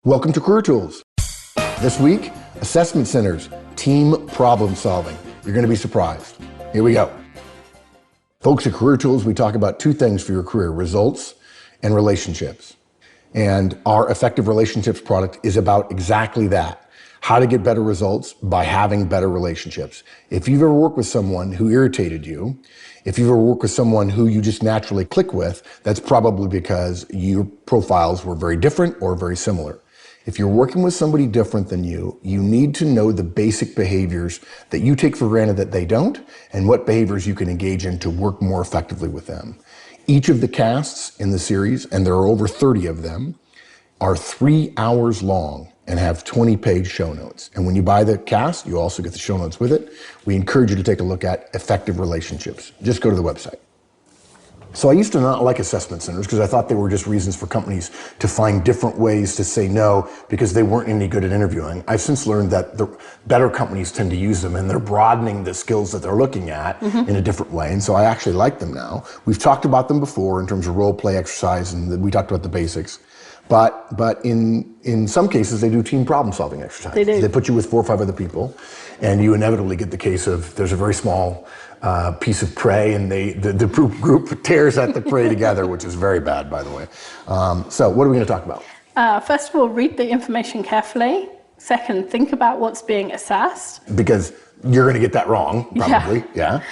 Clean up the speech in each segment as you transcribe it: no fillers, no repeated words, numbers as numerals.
Welcome to Career Tools. This week, assessment centers, team problem solving. You're going to be surprised. Here we go. Folks, at Career Tools, we talk about two things for your career: results and relationships. And our Effective Relationships product is about exactly that. How to get better results by having better relationships. If you've ever worked with someone who irritated you, if you've ever worked with someone who you just naturally click with, that's probably because your profiles were very different or very similar. If you're working with somebody different than you, you need to know the basic behaviors that you take for granted that they don't, and what behaviors you can engage in to work more effectively with them. Each of the casts in the series, and there are over 30 of them, are 3 hours long and have 20-page show notes. And when you buy the cast, you also get the show notes with it. We encourage you to take a look at Effective Relationships. Just go to the website. So I used to not like assessment centers because I thought they were just reasons for companies to find different ways to say no because they weren't any good at interviewing. I've since learned that the better companies tend to use them, and they're broadening the skills that they're looking at in a different way. And so I actually like them now. We've talked about them before in terms of role play exercise, and we talked about the basics. But in some cases, they do team problem solving exercises. They do. They put you with 4 or 5 other people, and you inevitably get the case of there's a very small piece of prey, and the group tears at the prey together, which is very bad, by the way. So what are we going to talk about? First of all, read the information carefully. Second, think about what's being assessed. Because you're going to get that wrong, probably. Yeah.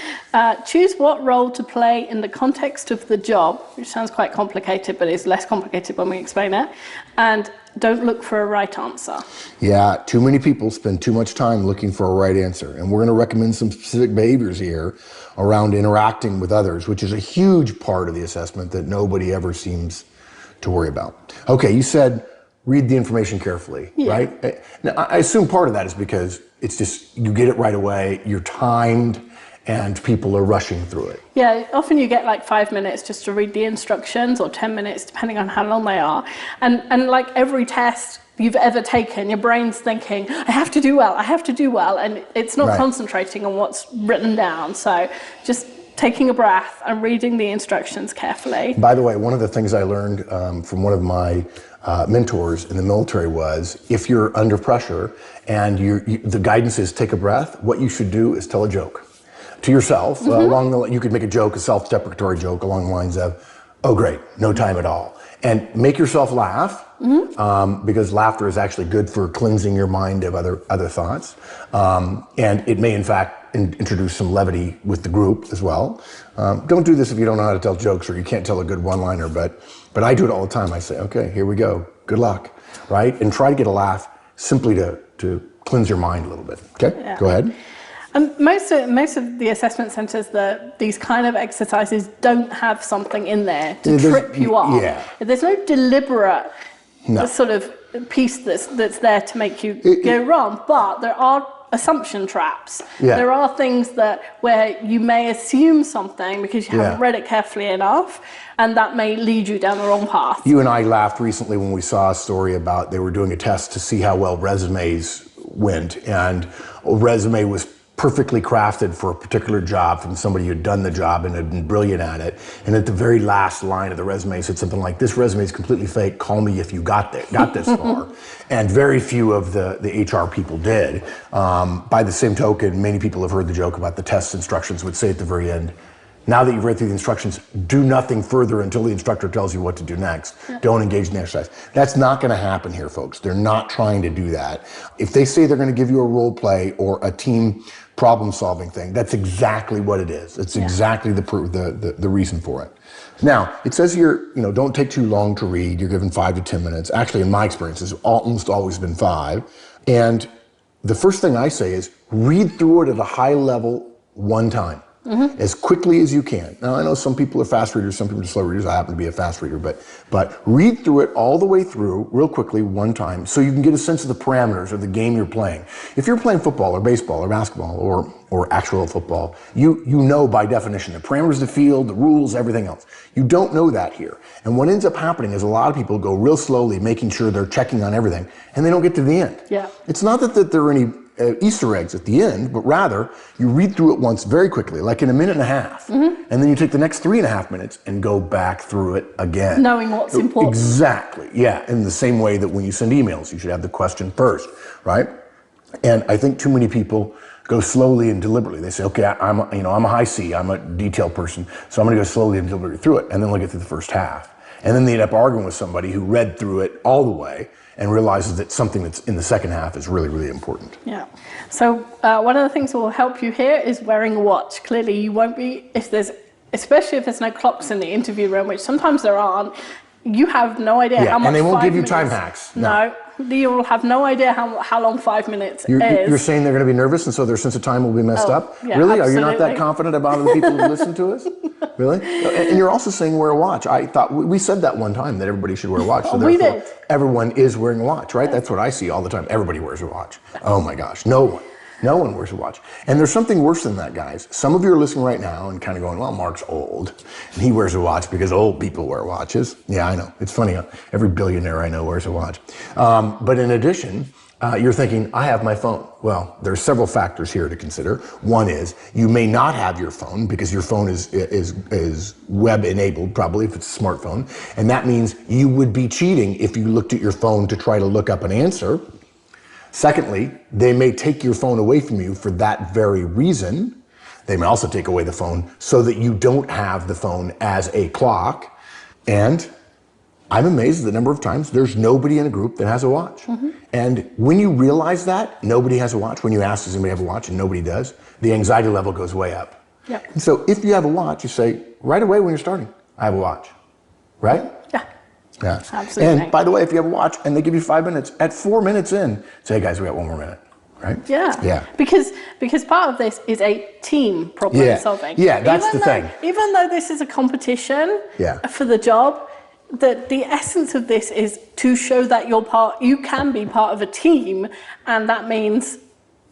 Choose what role to play in the context of the job, which sounds quite complicated, but it's less complicated when we explain it. And don't look for a right answer. Yeah, too many people spend too much time looking for a right answer. And we're going to recommend some specific behaviors here around interacting with others, which is a huge part of the assessment that nobody ever seems to worry about. Okay, you said read the information carefully, right? Now, I assume part of that is because it's just, you get it right away, you're timed, and people are rushing through it. Yeah, often you get like 5 minutes just to read the instructions, or 10 minutes, depending on how long they are. And like every test you've ever taken, your brain's thinking, I have to do well, and it's not concentrating on what's written down. So just taking a breath and reading the instructions carefully. By the way, one of the things I learned from one of my mentors in the military was, if you're under pressure and the guidance is take a breath, what you should do is tell a joke to yourself. You could make a joke, a self-deprecatory joke along the lines of, oh great, no time at all. And make yourself laugh, because laughter is actually good for cleansing your mind of other thoughts. And it may in fact introduce some levity with the group as well. Don't do this if you don't know how to tell jokes or you can't tell a good one-liner, but I do it all the time. I say, okay, here we go. Good luck, right? And try to get a laugh simply to cleanse your mind a little bit. Okay, Go ahead. Most of the assessment centers, these kind of exercises don't have something in there to trip you up. Yeah. There's no deliberate sort of piece that's there to make you go wrong, but there are assumption traps. There are things where you may assume something because you haven't read it carefully enough, and that may lead you down the wrong path. You and I laughed recently when we saw a story about they were doing a test to see how well resumes went, and a resume was perfectly crafted for a particular job from somebody who'd done the job and had been brilliant at it. And at the very last line of the resume said something like, this resume is completely fake, call me if you got this far. And very few of the HR people did. By the same token, many people have heard the joke about the test instructions would say at the very end, now that you've read through the instructions, do nothing further until the instructor tells you what to do next. Don't engage in the exercise. That's not going to happen here, folks. They're not trying to do that. If they say they're going to give you a role play or a team problem solving thing, that's exactly what it is. It's exactly the reason for it. Now, it says here, don't take too long to read. You're given 5 to 10 minutes. Actually, in my experience, it's almost always been 5. And the first thing I say is read through it at a high level one time. As quickly as you can. Now, I know some people are fast readers, some people are slow readers. I happen to be a fast reader, but read through it all the way through real quickly one time so you can get a sense of the parameters of the game you're playing. If you're playing football or baseball or basketball or actual football, you know by definition the parameters of the field, the rules, everything else. You don't know that here. And what ends up happening is a lot of people go real slowly, making sure they're checking on everything, and they don't get to the end. Yeah. It's not that there are any Easter eggs at the end, but rather you read through it once very quickly, like in a minute and a half, and then you take the next 3.5 minutes and go back through it again. Knowing what's important. Exactly, yeah. In the same way that when you send emails, you should have the question first, right? And I think too many people go slowly and deliberately. They say, okay, I'm a high C, I'm a detail person, so I'm gonna go slowly and deliberately through it, and then look at through the first half. And then they end up arguing with somebody who read through it all the way and realizes that something that's in the second half is really, really important. Yeah. So one of the things that will help you here is wearing a watch. Clearly you won't be, especially if there's no clocks in the interview room, which sometimes there aren't, you have no idea how much. And they won't give you 5 time minutes, hacks. No. You will have no idea how long 5 minutes is. You're saying they're going to be nervous and so their sense of time will be messed up? Yeah, really? absolutely. Are you not that confident about the people who listen to us? Really? And you're also saying wear a watch. I thought we said that one time that everybody should wear a watch. So we did. Everyone is wearing a watch, right? That's what I see all the time. Everybody wears a watch. Oh my gosh, no one. No one wears a watch. And there's something worse than that, guys. Some of you are listening right now and kind of going, well, Mark's old, and he wears a watch because old people wear watches. Yeah, I know. It's funny. Every billionaire I know wears a watch. But in addition, you're thinking, I have my phone. Well, there's several factors here to consider. One is you may not have your phone because your phone is web enabled, probably if it's a smartphone. And that means you would be cheating if you looked at your phone to try to look up an answer. Secondly, they may take your phone away from you for that very reason. They may also take away the phone so that you don't have the phone as a clock. And I'm amazed at the number of times there's nobody in a group that has a watch. And when you realize that nobody has a watch, when you ask does anybody have a watch and nobody does, the anxiety level goes way up. Yep. And so if you have a watch, you say right away when you're starting, I have a watch, right? Yeah. Absolutely. And by the way, if you have a watch and they give you 5 minutes, at 4 minutes in, say, hey guys, we got 1 more minute, right? Yeah. Because part of this is a team problem solving. Yeah, that's the thing. Even though this is a competition for the job, the essence of this is to show that you can be part of a team, and that means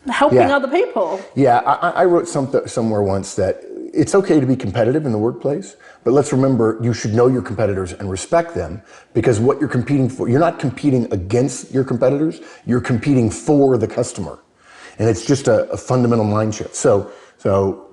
helping other people. Yeah, I wrote somewhere once that it's okay to be competitive in the workplace, but let's remember you should know your competitors and respect them, because what you're competing for, you're not competing against your competitors, you're competing for the customer. And it's just a fundamental mind shift. So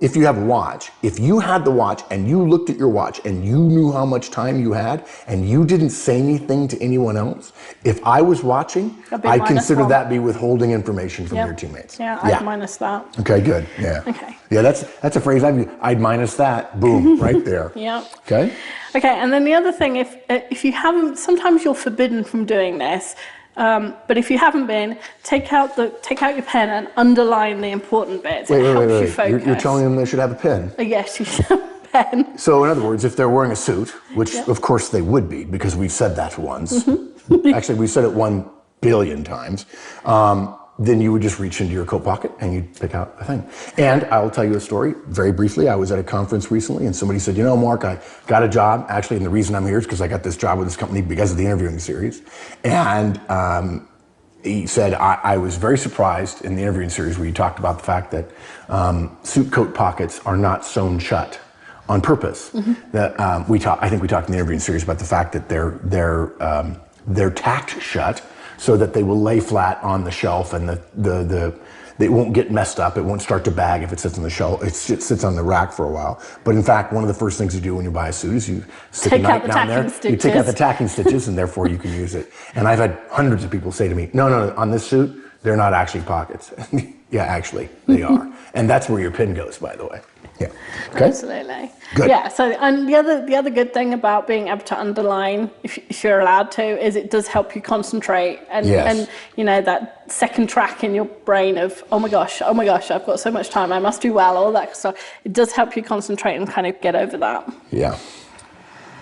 if you have a watch, if you had the watch and you looked at your watch and you knew how much time you had and you didn't say anything to anyone else, if I was watching, I'd consider that be withholding information from your teammates. Yeah, I'd minus that. Okay, good. Yeah. Okay. Yeah, that's a phrase I've used. I'd minus that. Boom, right there. Yeah. Okay. Okay, and then the other thing, if you haven't, sometimes you're forbidden from doing this. But if you haven't been, take out your pen and underline the important bits. Wait. You focus. You're telling them they should have a pen? Yes, you should have a pen. So in other words, if they're wearing a suit, which of course they would be because we've said that once. Actually, we've said it 1 billion times. Then you would just reach into your coat pocket and you'd pick out a thing. And I'll tell you a story very briefly. I was at a conference recently and somebody said, Mark, I got a job. Actually, and the reason I'm here is because I got this job with this company because of the interviewing series. And he said, I was very surprised in the interviewing series where you talked about the fact that suit coat pockets are not sewn shut on purpose. That I think we talked in the interviewing series about the fact that they're tacked shut so that they will lay flat on the shelf and they won't get messed up. It won't start to bag if it sits on the shelf. It sits on the rack for a while. But in fact, one of the first things you do when you buy a suit is you stick a knife down there. You take out the tacking stitches, and therefore you can use it. And I've had hundreds of people say to me, no, on this suit, they're not actually pockets. Yeah, actually, they are. And that's where your pin goes, by the way. Yeah. Okay. Absolutely. Good. Yeah. So, and the other good thing about being able to underline, if you're allowed to, is it does help you concentrate and that second track in your brain of oh my gosh, I've got so much time, I must do well, all that stuff. It does help you concentrate and kind of get over that. Yeah.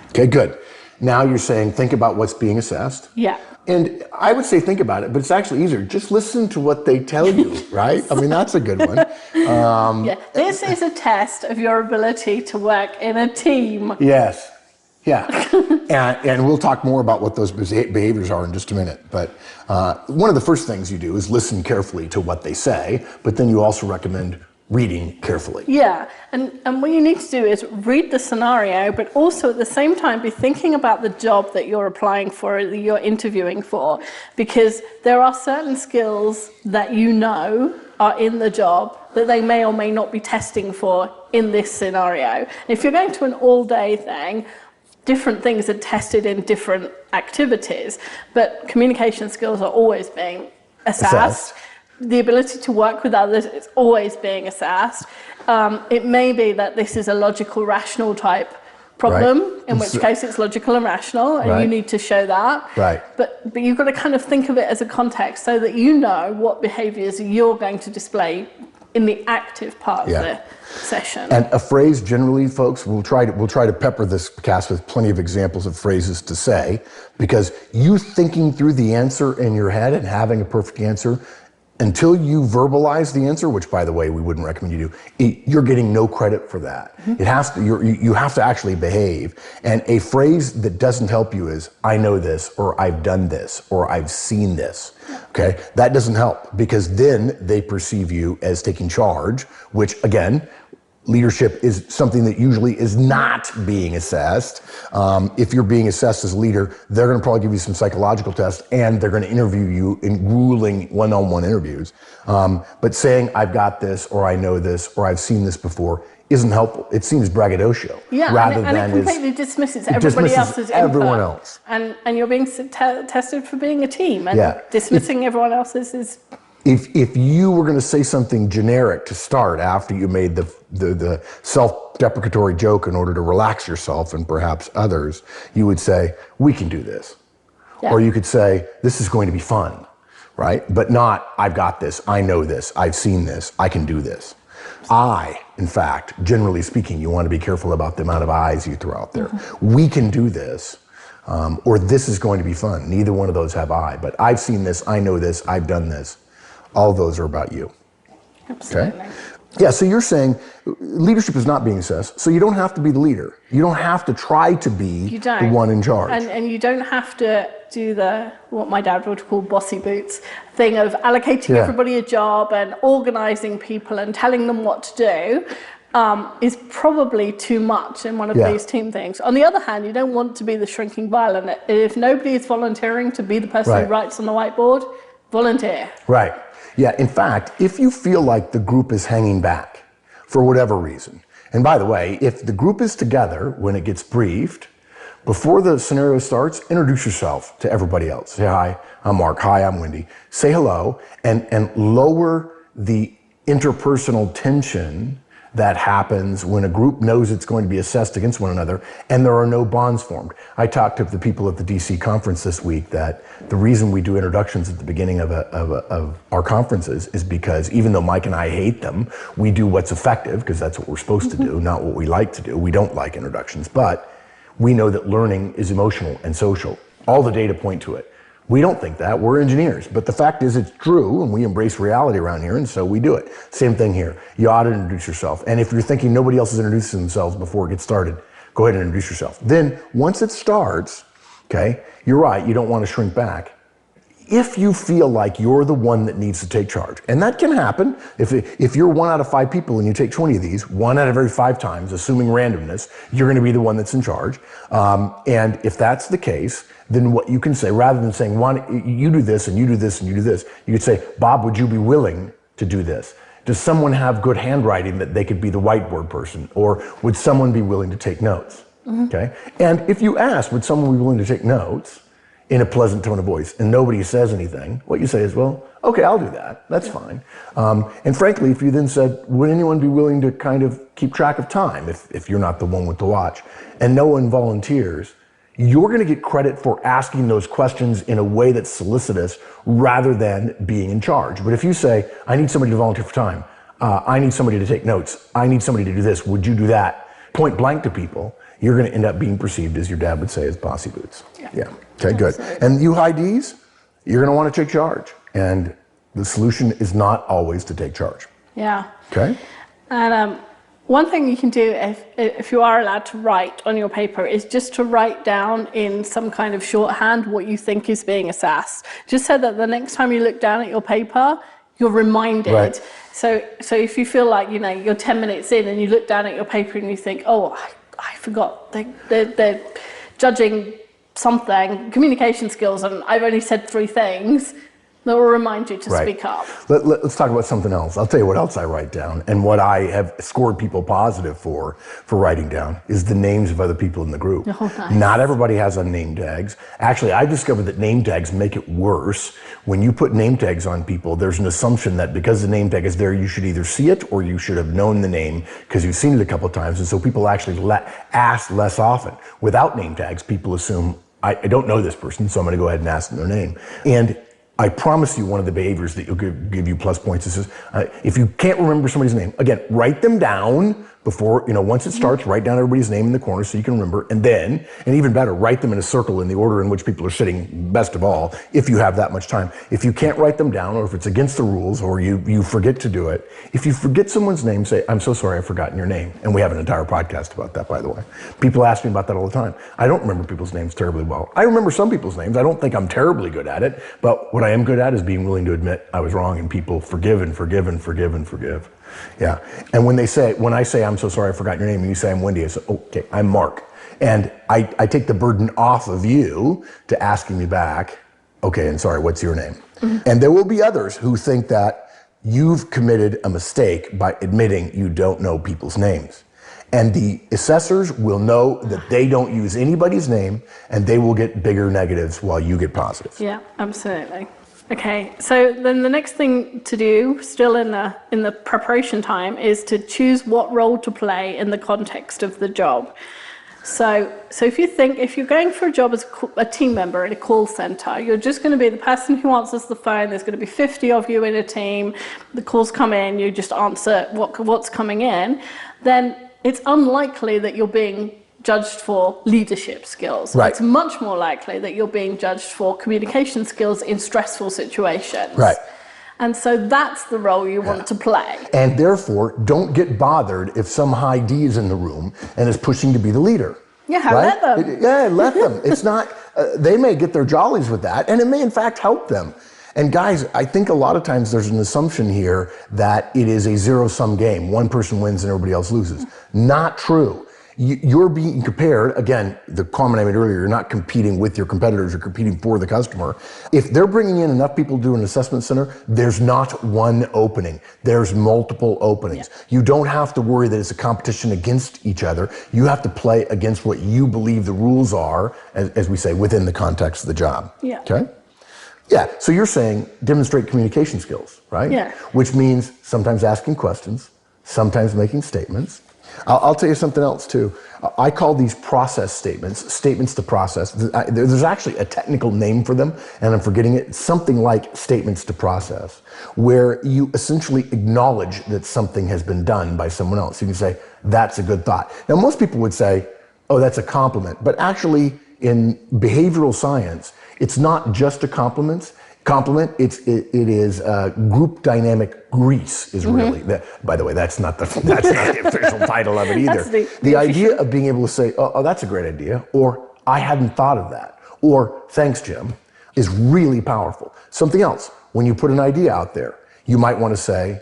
Okay. Good. Now you're saying think about what's being assessed. Yeah. And I would say think about it, but it's actually easier. Just listen to what they tell you, right? I mean, that's a good one. This is a test of your ability to work in a team. Yes. Yeah. and we'll talk more about what those behaviors are in just a minute. But one of the first things you do is listen carefully to what they say, but then you also recommend reading carefully. Yeah, and what you need to do is read the scenario, but also at the same time be thinking about the job that you're applying for, that you're interviewing for, because there are certain skills that you know are in the job that they may or may not be testing for in this scenario. If you're going to an all-day thing, different things are tested in different activities, but communication skills are always being assessed. The ability to work with others is always being assessed. It may be that this is a logical, rational type problem, in which case it's logical and rational, and you need to show that. But you've got to kind of think of it as a context so that you know what behaviors you're going to display in the active part of the session. And a phrase, generally, folks, we'll try to pepper this cast with plenty of examples of phrases to say, because you thinking through the answer in your head and having a perfect answer, until you verbalize the answer, which, by the way, we wouldn't recommend you do, you're getting no credit for that. It has to. You have to actually behave. And a phrase that doesn't help you is "I know this," or "I've done this," or "I've seen this." Okay, that doesn't help, because then they perceive you as taking charge, which, again, leadership is something that usually is not being assessed. If you're being assessed as a leader, they're going to probably give you some psychological tests, and they're going to interview you in grueling one-on-one interviews. But saying "I've got this," or "I know this," or "I've seen this before" isn't helpful. It seems braggadocio. Rather than it completely dismisses everybody else's input. Everyone else. And you're being tested for being a team, and dismissing everyone else's is... If you were going to say something generic to start after you made the self-deprecatory joke in order to relax yourself and perhaps others, you would say, "We can do this." Or you could say, "This is going to be fun," right? But not, "I've got this, I know this, I've seen this, I can do this." In fact, generally speaking, you want to be careful about the amount of I's you throw out there. "We can do this," or "This is going to be fun." Neither one of those have I, but "I've seen this, I know this, I've done this." All those are about you. Absolutely. Okay? Yeah, so you're saying leadership is not being assessed, so you don't have to be the leader. You don't have to try to be the one in charge. And you don't have to do what my dad would call bossy boots thing of allocating everybody a job and organizing people and telling them what to do. Is probably too much in one of these team things. On the other hand, you don't want to be the shrinking violet. If nobody is volunteering to be the person who writes on the whiteboard, volunteer. Right. Yeah, in fact, if you feel like the group is hanging back for whatever reason, and by the way, if the group is together when it gets briefed, before the scenario starts, introduce yourself to everybody else. Say, "Hi, I'm Mark. Hi, I'm Wendy." Say hello, and lower the interpersonal tension that happens when a group knows it's going to be assessed against one another and there are no bonds formed. I talked to the people at the DC conference this week that the reason we do introductions at the beginning of our conferences is because even though Mike and I hate them, we do what's effective, because that's what we're supposed to do, not what we like to do. We don't like introductions, but we know that learning is emotional and social. All the data point to it. We don't think that, we're engineers, but the fact is it's true, and we embrace reality around here, and so we do it. Same thing here. You ought to introduce yourself. And if you're thinking nobody else is introducing themselves before it gets started, go ahead and introduce yourself. Then, once it starts, okay, you're right, you don't want to shrink back. If you feel like you're the one that needs to take charge, and that can happen, if you're 1 out of 5 people and you take 20 of these, 1 out of every 5 times, assuming randomness, you're going to be the one that's in charge. And if that's the case, then what you can say, rather than saying, you do this and you do this and you do this, you could say, "Bob, would you be willing to do this? Does someone have good handwriting that they could be the whiteboard person? Or would someone be willing to take notes?" Okay? And if you ask, would someone be willing to take notes, in a pleasant tone of voice, and nobody says anything, what you say is, "Well, okay, I'll do that. That's fine." And frankly, if you then said, "Would anyone be willing to kind of keep track of time," if you're not the one with the watch, and no one volunteers, you're going to get credit for asking those questions in a way that's solicitous rather than being in charge. But if you say, "I need somebody to volunteer for time, I need somebody to take notes, I need somebody to do this, would you do that?" point blank to people, you're going to end up being perceived, as your dad would say, as bossy boots. Yeah. Okay, good. And you high Ds, you're going to want to take charge. And the solution is not always to take charge. Yeah. Okay? And one thing you can do if you are allowed to write on your paper is just to write down in some kind of shorthand what you think is being assessed. Just so that the next time you look down at your paper, you're reminded. Right. So if you feel like, you're 10 minutes in and you look down at your paper and you think, oh, I forgot, they're judging something, communication skills, and I've only said 3 things, that will remind you to speak up. Let's talk about something else. I'll tell you what else I write down, and what I have scored people positive for writing down is the names of other people in the group. Oh, nice. Not everybody has on name tags. Actually, I discovered that name tags make it worse. When you put name tags on people, there's an assumption that because the name tag is there, you should either see it or you should have known the name because you've seen it a couple of times, and so people actually ask less often. Without name tags, people assume, I don't know this person, so I'm going to go ahead and ask them their name. And I promise you one of the behaviors that will give you plus points is if you can't remember somebody's name, again, write them down before, once it starts, write down everybody's name in the corner so you can remember. And then, and even better, write them in a circle in the order in which people are sitting, best of all, if you have that much time. If you can't write them down, or if it's against the rules, or you forget to do it, if you forget someone's name, say, I'm so sorry, I've forgotten your name. And we have an entire podcast about that, by the way. People ask me about that all the time. I don't remember people's names terribly well. I remember some people's names. I don't think I'm terribly good at it, but what I am good at is being willing to admit I was wrong, and people forgive and forgive and forgive and forgive. Yeah. And when I say, I'm so sorry I forgot your name, and you say, I'm Wendy, I say, okay, I'm Mark. And I take the burden off of you to asking me back, okay, and sorry, what's your name? Mm-hmm. And there will be others who think that you've committed a mistake by admitting you don't know people's names. And the assessors will know that they don't use anybody's name, and they will get bigger negatives while you get positives. Yeah, absolutely. Okay, so then the next thing to do, still in the preparation time, is to choose what role to play in the context of the job. So if you're going for a job as a team member in a call center, you're just going to be the person who answers the phone. There's going to be 50 of you in a team. The calls come in, you just answer what's coming in. Then it's unlikely that you're being judged for leadership skills. Right. It's much more likely that you're being judged for communication skills in stressful situations. Right. And so that's the role you want to play. And therefore, don't get bothered if some high D is in the room and is pushing to be the leader. Yeah, right? let them. Let them. It's not, they may get their jollies with that, and it may in fact help them. And guys, I think a lot of times there's an assumption here that it is a zero-sum game. One person wins and everybody else loses. Not true. You're being compared, again, the comment I made earlier, you're not competing with your competitors, you're competing for the customer. If they're bringing in enough people to do an assessment center, there's not one opening. There's multiple openings. Yeah. You don't have to worry that it's a competition against each other. You have to play against what you believe the rules are, as we say, within the context of the job. Yeah. Okay? Yeah, so you're saying demonstrate communication skills, right? Yeah. Which means sometimes asking questions, sometimes making statements. I'll tell you something else too. I call these process statements to process. There's actually a technical name for them, and I'm forgetting it. Something like statements to process, where you essentially acknowledge that something has been done by someone else. You can say, that's a good thought. Now, most people would say, oh, that's a compliment. But actually, in behavioral science, it's not just a compliment. It is group dynamic grease is really that. By the way, that's not the official title of it either. The idea of being able to say, oh, that's a great idea, or I hadn't thought of that, or thanks, Jim, is really powerful. Something else, when you put an idea out there, you might want to say,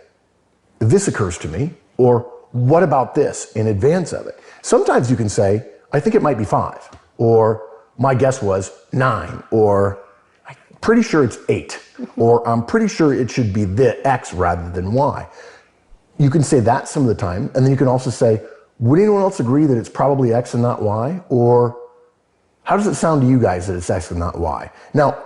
this occurs to me, or what about this in advance of it? Sometimes you can say, I think it might be 5, or my guess was 9, or pretty sure it's 8, or I'm pretty sure it should be the X rather than Y. You can say that some of the time, and then you can also say, would anyone else agree that it's probably X and not Y? Or how does it sound to you guys that it's X and not Y? Now,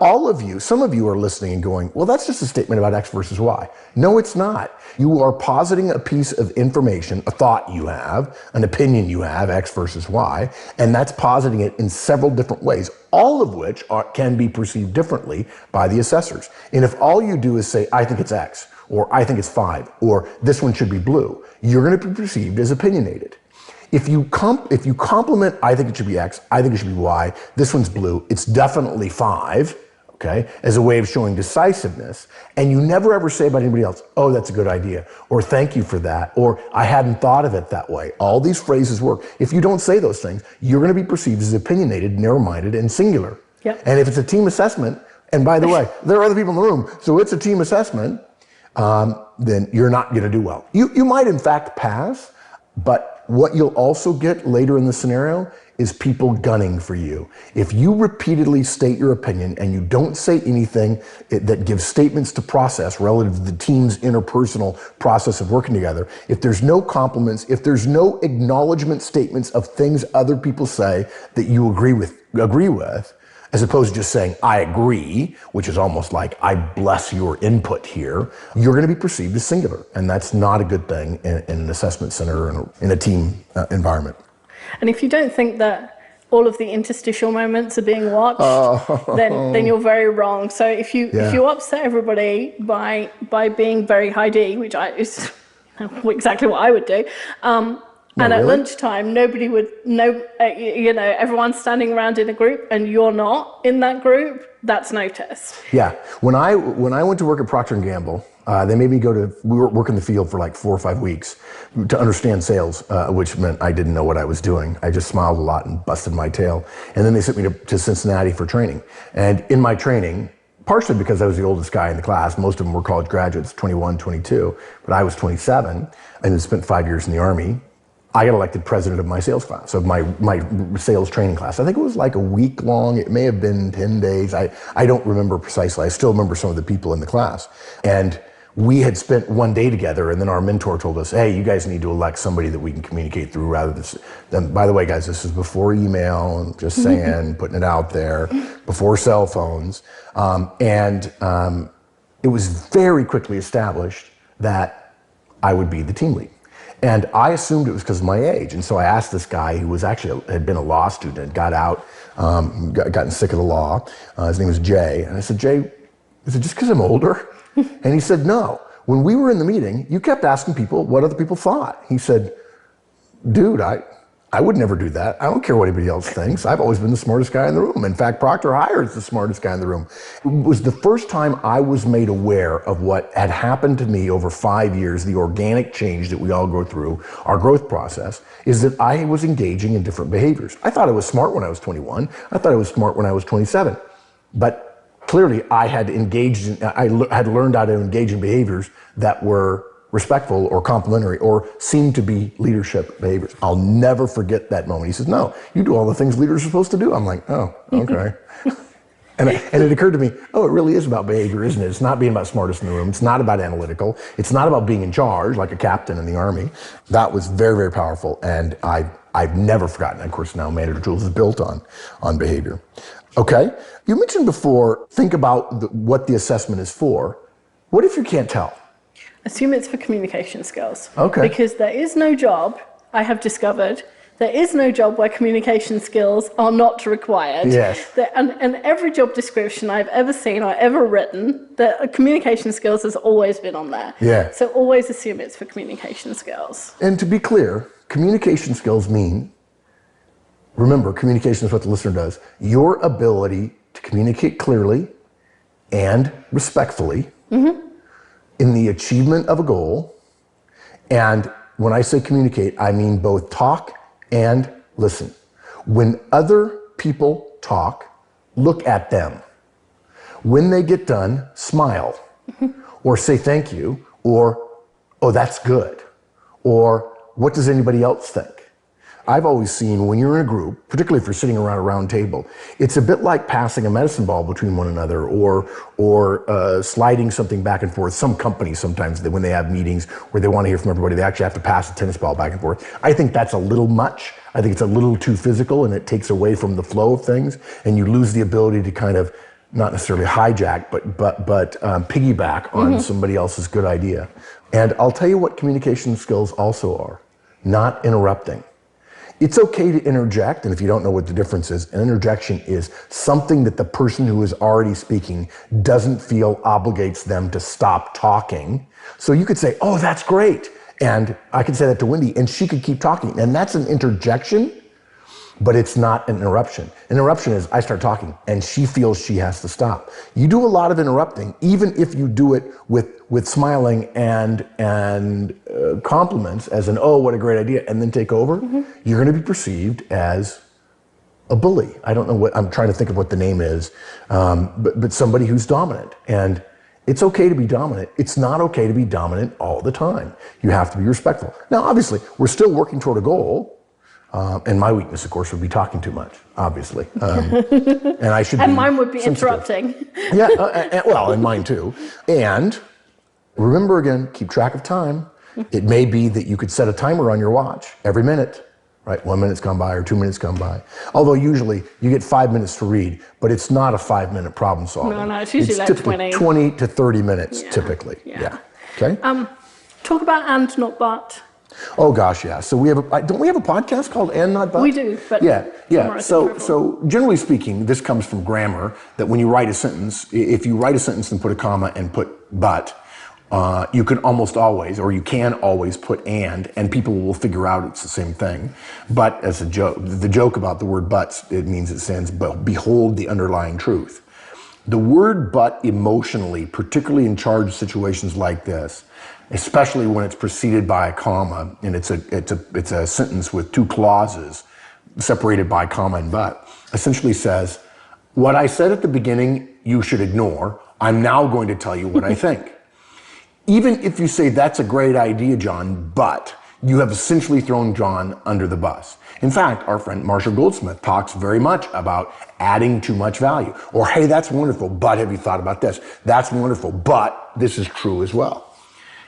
some of you are listening and going, well, that's just a statement about X versus Y. No, it's not. You are positing a piece of information, a thought you have, an opinion you have, X versus Y, and that's positing it in several different ways, all of which can be perceived differently by the assessors. And if all you do is say, I think it's X, or I think it's 5, or this one should be blue, you're going to be perceived as opinionated. If you compliment, I think it should be X, I think it should be Y, this one's blue, it's definitely 5, okay, as a way of showing decisiveness, and you never ever say about anybody else, oh, that's a good idea, or thank you for that, or I hadn't thought of it that way. All these phrases work. If you don't say those things, you're going to be perceived as opinionated, narrow-minded, and singular. Yep. And if it's a team assessment, and by the way, there are other people in the room, so it's a team assessment, then you're not going to do well. You might in fact pass, but what you'll also get later in the scenario is people gunning for you. If you repeatedly state your opinion and you don't say anything that gives statements to process relative to the team's interpersonal process of working together, if there's no compliments, if there's no acknowledgement statements of things other people say that you agree with, as opposed to just saying, I agree, which is almost like, I bless your input here, you're going to be perceived as singular. And that's not a good thing in an assessment center or in a team environment. And if you don't think that all of the interstitial moments are being watched, then you're very wrong. So if you upset everybody by being very high D, which is exactly what I would do, and at lunchtime, nobody would know, everyone's standing around in a group and you're not in that group, that's noticed. Yeah. When I went to work at Procter & Gamble, they made me work in the field for like 4 or 5 weeks to understand sales, which meant I didn't know what I was doing. I just smiled a lot and busted my tail. And then they sent me to Cincinnati for training. And in my training, partially because I was the oldest guy in the class, most of them were college graduates, 21, 22, but I was 27 and had spent 5 years in the Army. I got elected president of my sales class, of my sales training class. I think it was like a week long. It may have been 10 days. I don't remember precisely. I still remember some of the people in the class. And we had spent one day together, and then our mentor told us, hey, you guys need to elect somebody that we can communicate through rather than, by the way, guys, this is before email, and just saying, putting it out there, before cell phones. It was very quickly established that I would be the team lead. And I assumed it was because of my age. And so I asked this guy who was actually had been a law student, got out, gotten sick of the law. His name was Jay. And I said, Jay, is it just because I'm older? And he said, no. When we were in the meeting, you kept asking people what other people thought. He said, dude, I would never do that. I don't care what anybody else thinks. I've always been the smartest guy in the room. In fact, Procter hires the smartest guy in the room. It was the first time I was made aware of what had happened to me over 5 years, the organic change that we all go through, our growth process, is that I was engaging in different behaviors. I thought I was smart when I was 21. I thought I was smart when I was 27. But clearly I had had learned how to engage in behaviors that were respectful or complimentary or seemed to be leadership behaviors. I'll never forget that moment. He says, no, you do all the things leaders are supposed to do. I'm like, oh, okay. And it occurred to me, oh, it really is about behavior, isn't it? It's not being about smartest in the room. It's not about analytical. It's not about being in charge like a captain in the Army. That was very, very powerful. And I've never forgotten. Of course, now Manager Tools is built on behavior. Okay. You mentioned before, think about what the assessment is for. What if you can't tell? Assume it's for communication skills. Okay. Because there is no job, I have discovered, there is no job where communication skills are not required. Yes. And every job description I've ever seen or ever written, the communication skills has always been on there. Yeah. So always assume it's for communication skills. And to be clear, communication skills mean, remember, communication is what the listener does, your ability to communicate clearly and respectfully in the achievement of a goal. And when I say communicate, I mean both talk and listen. When other people talk, look at them. When they get done, smile or say thank you or, oh, that's good. Or what does anybody else think? I've always seen when you're in a group, particularly if you're sitting around a round table, it's a bit like passing a medicine ball between one another or sliding something back and forth. Some companies sometimes, when they have meetings where they want to hear from everybody, they actually have to pass a tennis ball back and forth. I think that's a little much. I think it's a little too physical and it takes away from the flow of things and you lose the ability to kind of, not necessarily hijack, but piggyback on somebody else's good idea. And I'll tell you what communication skills also are. Not interrupting. It's okay to interject, and if you don't know what the difference is, an interjection is something that the person who is already speaking doesn't feel obligates them to stop talking. So you could say, oh, that's great. And I could say that to Wendy, and she could keep talking. And that's an interjection, but it's not an interruption. Interruption is I start talking, and she feels she has to stop. You do a lot of interrupting, even if you do it with smiling and compliments as an, oh, what a great idea, and then take over, you're going to be perceived as a bully. I don't know what, I'm trying to think of what the name is, but somebody who's dominant. And It's okay to be dominant. It's not okay to be dominant all the time. You have to be respectful. Now, obviously, we're still working toward a goal. And my weakness, of course, would be talking too much, obviously. And I should And be mine would be sensitive. interrupting. Yeah, well, and mine too. And remember again, keep track of time. It may be that you could set a timer on your watch every minute, right? 1 minute's gone by or 2 minutes gone by. Although usually you get 5 minutes to read, but it's not a 5-minute problem solving. No, it's usually like typically 20. to 30 minutes, typically. Yeah. Okay? Talk about and not but. Oh gosh, yeah. So we have don't we have a podcast called And Not But? We do, but yeah. So generally speaking, this comes from grammar. That when you write a sentence, if you write a sentence and put a comma and put but, you can almost always, or you can always put and people will figure out it's the same thing. But as a joke, the joke about the word but, it means it stands behold the underlying truth. The word but emotionally, particularly in charged situations like this, especially when it's preceded by a comma and it's a sentence with two clauses separated by comma and but, essentially says, what I said at the beginning, you should ignore. I'm now going to tell you what I think. Even if you say that's a great idea, John, but you have essentially thrown John under the bus. In fact, our friend Marshall Goldsmith talks very much about adding too much value. Or, hey, that's wonderful, but have you thought about this? That's wonderful, but this is true as well.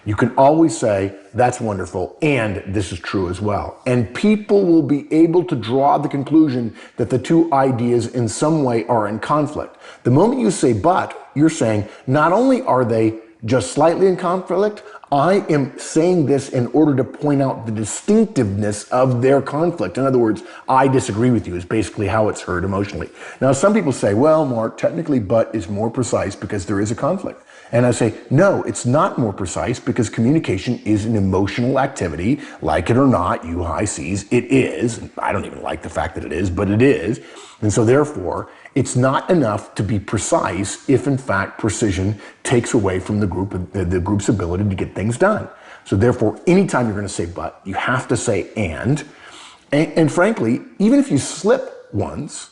You can always say, that's wonderful, and this is true as well. And people will be able to draw the conclusion that the two ideas in some way are in conflict. The moment you say but, you're saying, not only are they just slightly in conflict, I am saying this in order to point out the distinctiveness of their conflict. In other words, I disagree with you is basically how it's heard emotionally. Now, some people say, well, Mark, technically but is more precise because there is a conflict. And I say, no, it's not more precise because communication is an emotional activity. Like it or not, you high C's, it is. I don't even like the fact that it is, but it is. And so therefore, it's not enough to be precise if in fact precision takes away from the group's ability to get things done. So therefore, anytime you're going to say but, you have to say and frankly, even if you slip once,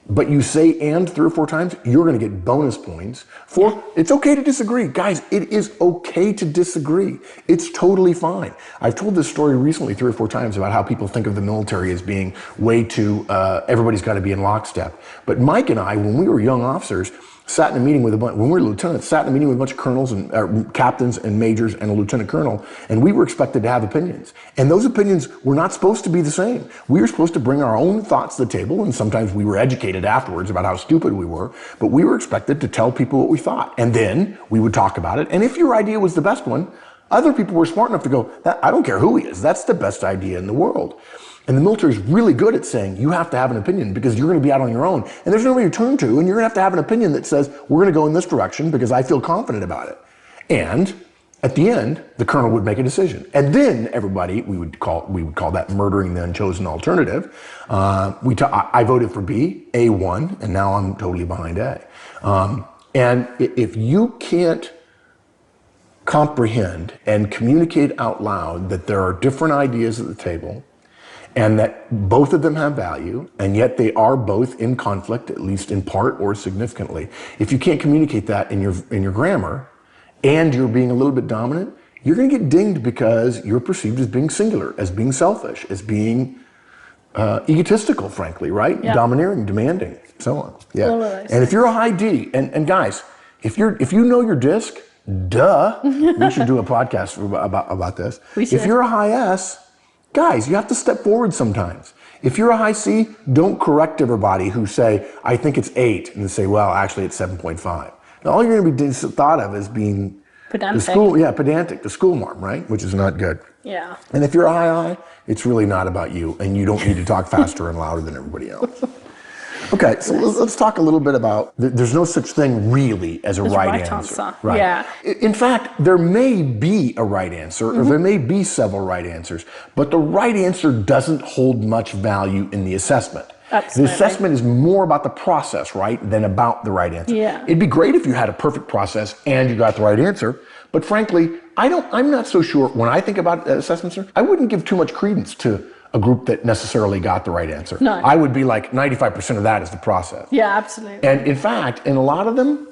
but you say and 3 or 4 times, you're going to get bonus points for it's okay to disagree. Guys, it is okay to disagree. It's totally fine. I've told this story recently 3 or 4 times about how people think of the military as being way too, everybody's got to be in lockstep. But Mike and I, when we were young officers, sat in a meeting with when we were lieutenants, sat in a meeting with a bunch of colonels and captains and majors and a lieutenant colonel, and we were expected to have opinions. And those opinions were not supposed to be the same. We were supposed to bring our own thoughts to the table, and sometimes we were educated afterwards about how stupid we were, but we were expected to tell people what we thought. And then we would talk about it, and if your idea was the best one, other people were smart enough to go, I don't care who he is, that's the best idea in the world. And the military is really good at saying you have to have an opinion because you're going to be out on your own and there's nobody to turn to, and you're going to have an opinion that says we're going to go in this direction because I feel confident about it. And at the end, the colonel would make a decision. And then everybody, we would call that murdering the unchosen alternative. I voted for B, A won, and now I'm totally behind A. And if you can't comprehend and communicate out loud that there are different ideas at the table, and that both of them have value, and yet they are both in conflict, at least in part or significantly. If you can't communicate that in your grammar, and you're being a little bit dominant, you're going to get dinged because you're perceived as being singular, as being selfish, as being egotistical, frankly, right? Yeah. Domineering, demanding, so on. Yeah. All of those. And if you're a high D, and guys, if you know your disc, duh, we should do a podcast about this. We should. If you're a high S, guys, you have to step forward sometimes. If you're a high C, don't correct everybody who say, I think it's 8, and say, well, actually it's 7.5. Now, all you're going to be thought of as being Pedantic. pedantic, the school marm, right? Which is not good. Yeah. And if you're a high I, it's really not about you, and you don't need to talk faster and louder than everybody else. Okay, so let's talk a little bit about, there's no such thing really as a right answer. Right. Yeah. In fact, there may be a right answer, or there may be several right answers, but the right answer doesn't hold much value in the assessment. Absolutely. The assessment is more about the process, right, than about the right answer. Yeah. It'd be great if you had a perfect process and you got the right answer, but frankly, I'm not so sure, when I think about assessments, I wouldn't give too much credence to a group that necessarily got the right answer. No. I would be like 95% of that is the process. Yeah, absolutely. And in fact, in a lot of them,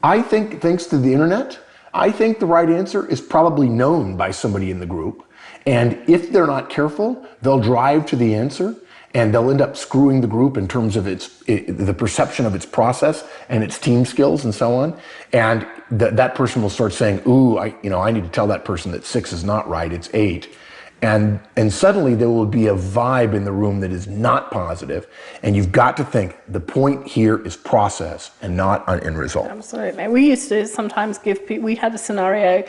I think, thanks to the internet, I think the right answer is probably known by somebody in the group. And if they're not careful, they'll drive to the answer and they'll end up screwing the group in terms of the perception of its process and its team skills and so on. And that person will start saying, ooh, I need to tell that person that 6 is not right, it's 8. And suddenly there will be a vibe in the room that is not positive. And you've got to think the point here is process and not on end result. Absolutely. We used to sometimes give people, we had a scenario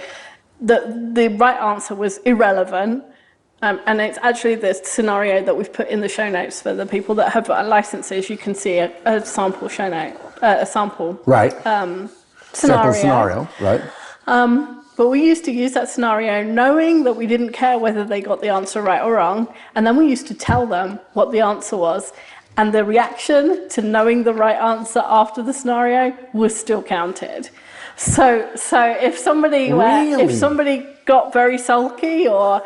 that the right answer was irrelevant. And it's actually the scenario that we've put in the show notes for the people that have licenses. You can see a sample show note, a sample right. Scenario. Sample scenario, right. But we used to use that scenario knowing that we didn't care whether they got the answer right or wrong. And then we used to tell them what the answer was. And the reaction to knowing the right answer after the scenario was still counted. So if somebody got very sulky or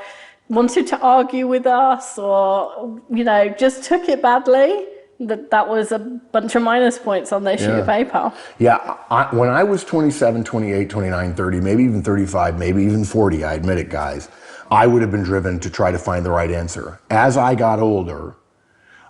wanted to argue with us or, just took it badly, that was a bunch of minus points on their sheet of paper. Yeah, when I was 27, 28, 29, 30, maybe even 35, maybe even 40, I admit it, guys, I would have been driven to try to find the right answer. As I got older,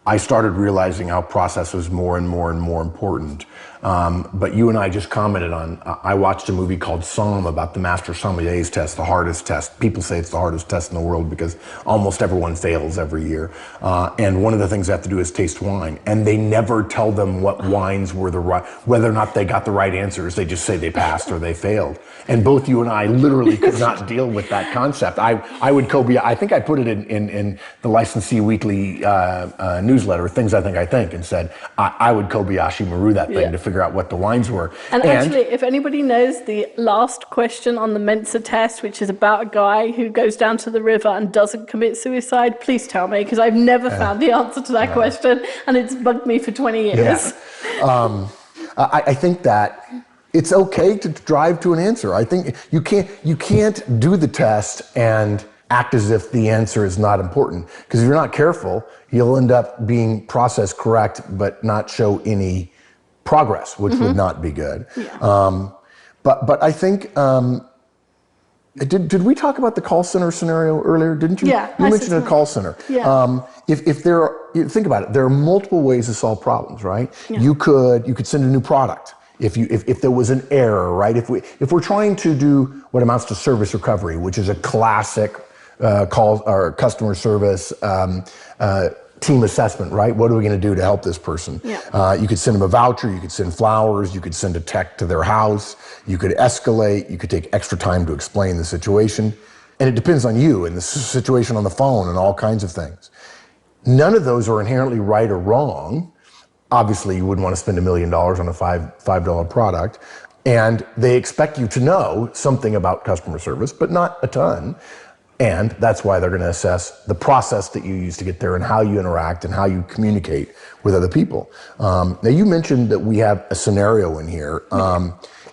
I started realizing how process was more and more and more important. But you and I just commented on, I watched a movie called Somm about the Master Sommelier's test, the hardest test. People say it's the hardest test in the world because almost everyone fails every year. And one of the things they have to do is taste wine. And they never tell them what wines were the right, whether or not they got the right answers. They just say they passed or they failed. And both you and I literally could not deal with that concept. I would Kobayashi, I think I put it in the Licensee Weekly newsletter, Things I Think, and said, I would Kobayashi Maru that thing to figure out what the wines were. And actually, if anybody knows the last question on the Mensa test, which is about a guy who goes down to the river and doesn't commit suicide, please tell me, because I've never found the answer to that question, and it's bugged me for 20 years. Yeah. I think that it's okay to drive to an answer. I think you can't do the test and act as if the answer is not important, because if you're not careful, you'll end up being process correct but not show any progress, which would not be good. Yeah. But I think, did we talk about the call center scenario earlier? Didn't you? Yeah. You mentioned a call center. Yeah. If there are, think about it, there are multiple ways to solve problems, right? Yeah. You could send a new product. If there was an error, right? If we're trying to do what amounts to service recovery, which is a classic call or customer service team assessment, right? What are we going to do to help this person? Yeah. You could send them a voucher, you could send flowers, you could send a tech to their house, you could escalate, you could take extra time to explain the situation. And it depends on you and the situation on the phone and all kinds of things. None of those are inherently right or wrong. Obviously, you wouldn't want to spend $1 million on a $5 product. And they expect you to know something about customer service, but not a ton. And that's why they're going to assess the process that you use to get there and how you interact and how you communicate with other people. Now, you mentioned that we have a scenario in here.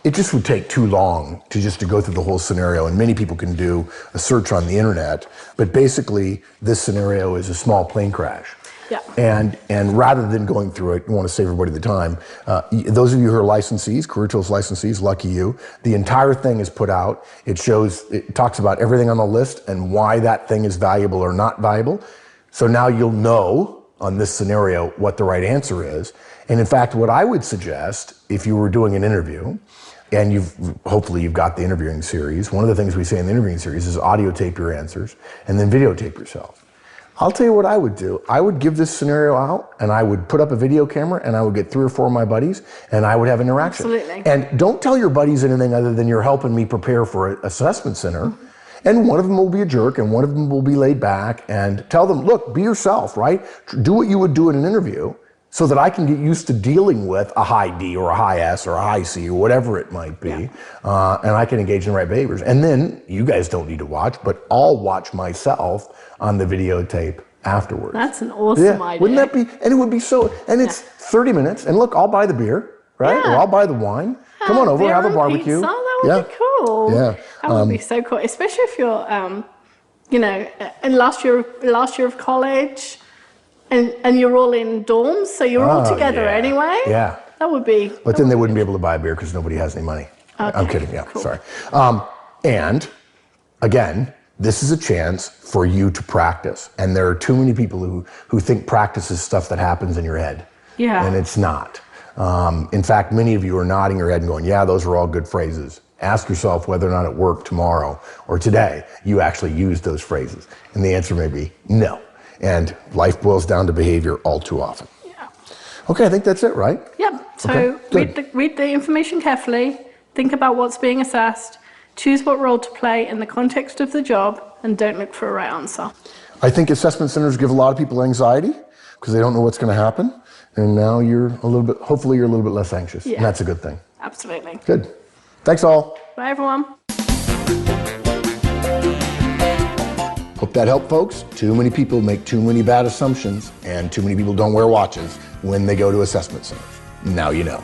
It just would take too long to go through the whole scenario, and many people can do a search on the internet. But basically, this scenario is a small plane crash. Yeah. And rather than going through it, you want to save everybody the time. Those of you who are licensees, Career Tools licensees, lucky you. The entire thing is put out. It talks about everything on the list and why that thing is valuable or not valuable. So now you'll know on this scenario what the right answer is. And in fact, what I would suggest, if you were doing an interview, and hopefully you've got the interviewing series, one of the things we say in the interviewing series is audio tape your answers and then videotape yourself. I'll tell you what I would do. I would give this scenario out and I would put up a video camera and I would get 3 or 4 of my buddies and I would have interaction. Absolutely. And don't tell your buddies anything other than you're helping me prepare for an assessment center. And one of them will be a jerk and one of them will be laid back, and tell them, look, be yourself, right? Do what you would do in an interview so that I can get used to dealing with a high D or a high S or a high C or whatever it might be. Yeah. And I can engage in the right behaviors. And then you guys don't need to watch, but I'll watch myself on the videotape afterwards. That's an awesome idea. Wouldn't that be? And it would be so, and it's 30 minutes. And look, I'll buy the beer, right? Yeah. Or I'll buy the wine. Come on over, have a barbecue. Pizza. That would be cool. Yeah. That would be so cool, especially if you're, in last year of college, and you're all in dorms, so you're all together anyway. Yeah. That would be. But then they wouldn't be able to buy a beer because nobody has any money. Okay, I'm kidding, yeah, cool. sorry. And again, this is a chance for you to practice. And there are too many people who think practice is stuff that happens in your head. Yeah. And it's not. In fact, many of you are nodding your head and going, yeah, those are all good phrases. Ask yourself whether or not at work tomorrow or today you actually use those phrases. And the answer may be no. And life boils down to behavior all too often. Yeah. Okay, I think that's it, right? Yeah. So Okay, read the information carefully, think about what's being assessed, choose what role to play in the context of the job, and don't look for a right answer. I think assessment centers give a lot of people anxiety because they don't know what's going to happen. And now hopefully you're a little bit less anxious. Yeah. And that's a good thing. Absolutely. Good. Thanks all. Bye, everyone. Hope that helped, folks. Too many people make too many bad assumptions, and too many people don't wear watches when they go to assessment centers. Now you know.